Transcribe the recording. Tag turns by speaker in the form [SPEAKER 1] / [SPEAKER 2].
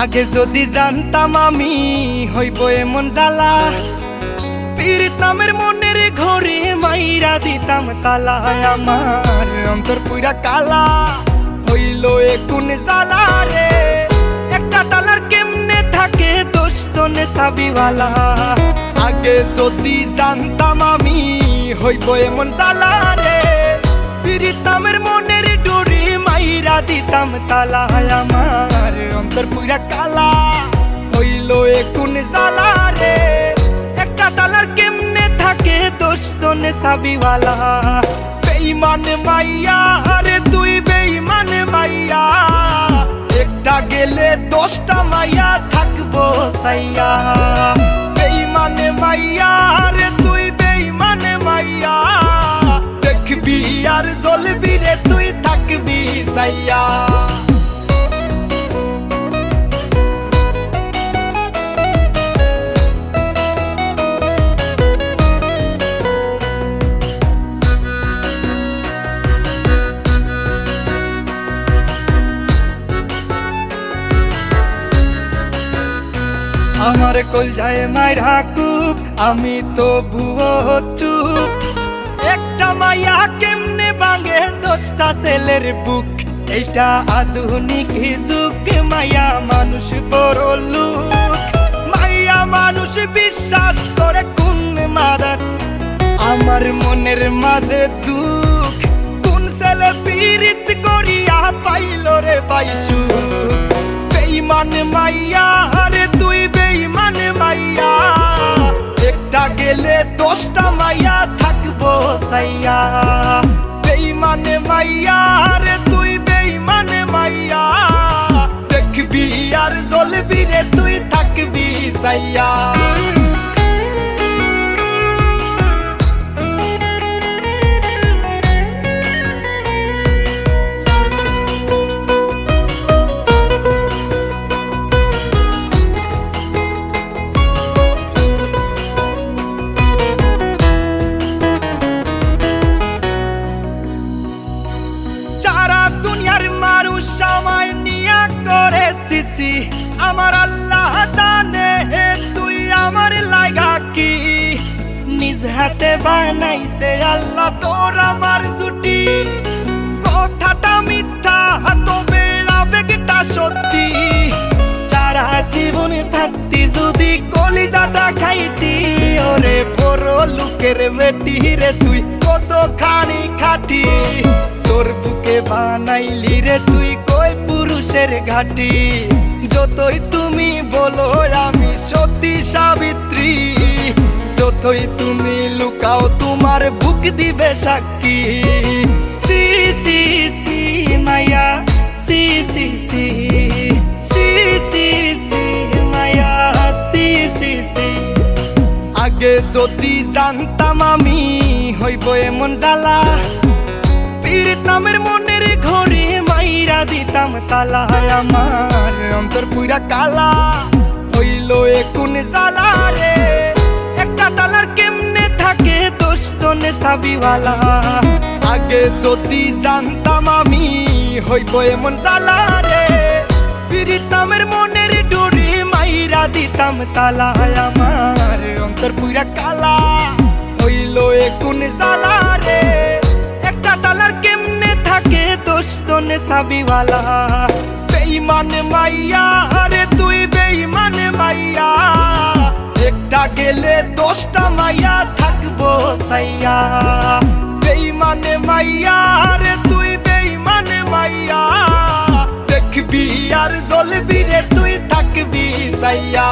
[SPEAKER 1] আগে যদি জানতাম আমি হইব এমন জ্বালা, পীড়িত নামের মনের ঘরে মাইরা দিতাম তালা। আমার অন্তর পুরা কালা হইল এ কোন জ্বালা রে। একটা তালার কেমনে থাকে 10 জনে চাবিওয়ালা। আগে যদি জানতাম আমি হইব এমন জ্বালা রে, পীড়িত নামের মনের ডোরে মাইরা দিতাম তালা। আমার অন্তর পুরা কালা হইল এ কোন জ্বালা রে। একটা তালার কেমনে থাকে 10 জনে চাবিওয়ালা। বেঈমান মাইয়া রে তুই বেঈমান মাইয়া, একটা গেলে 10টা মাইয়া থাকবো সাইয়া। বেঈমান মাইয়া রে তুই বেঈমান মাইয়া, দেখবি আর জ্বলবি রে তুই থাকবি সাইয়া। আমার কলজায় মাইরা কুপ, আমি তো ভুয়ো চুপ। একটা মাইয়া কেমনে ভাঙে 10টা ছেলের বুক। এইটা আধুনিক যুগ, মাইয়া মানুষ বড় লোক। মাইয়া মানুষ বিশ্বাস করে কোন মাদার, আমার মনের মাঝে দুঃখ। কোন ছেলে পীড়িত করিয়া পাইল রে পাইসু। বেঈমান মাইয়া রে তুই বেঈমান মাইয়া, একটা গেলে 10টা মাইয়া থাকবো সাইয়া। বেঈমান মাইয়া রে তুই বেঈমান মাইয়া, দেখবি আর জ্বলবি রে তুই থাকবি সাইয়া। সময় নিয়া করে সিসি, আমার আল্লাহ জানে তুই আমার লাগা কি। নিজ হাতে বানাইছে আল্লাহ তোর আমার জুটি। কথাটা মিথ্যা তবে আবেগটা সত্যি। সারা জীবন থাকতি যদি কলিজাটা খাইতি, ওরে বড় লোকের বেটি রে তুই কতখানি খাটি। তোর বুকে বানাইলি রে তুই কই পুরুষের ঘাটি। যতই তুমি বলো আমি সতী সাবিত্রী, যতই তুমি লুকাও তোমার বুক দিবে সাক্ষী। সি সি সি মায়া সি সি সি সি সি সি মায়া সি সি সি। আগে যদি জানতাম আমি হইব এমন জ্বালা, পীড়িত নামের মনের ঘরে মাইরা দিতাম তালা। আমার অন্তর পুরা কালা হইল এ কোন জ্বালা রে। একটা তালার কেমনে থাকে 10 জনে চাবিওয়ালা। আগে যদি জানতাম আমি হইব এমন জ্বালা রে, পীড়িত নামের মনের ডোরে মাইরা দিতাম তালা। আমার অন্তর পুরা কালা হইল এ কোন জ্বালা রে। একটা তালার কেমনে থাকে 10 জনে চাবিওয়ালা। বেঈমান মাইয়া রে তুই বেঈমান মাইয়া, একটা গেলে 10টা মাইয়া থাকবো সাইয়া। বেঈমান মাইয়া রে তুই বেঈমান মাইয়া, দেখবি আর জ্বলবি রে তুই থাকবি সাইয়া।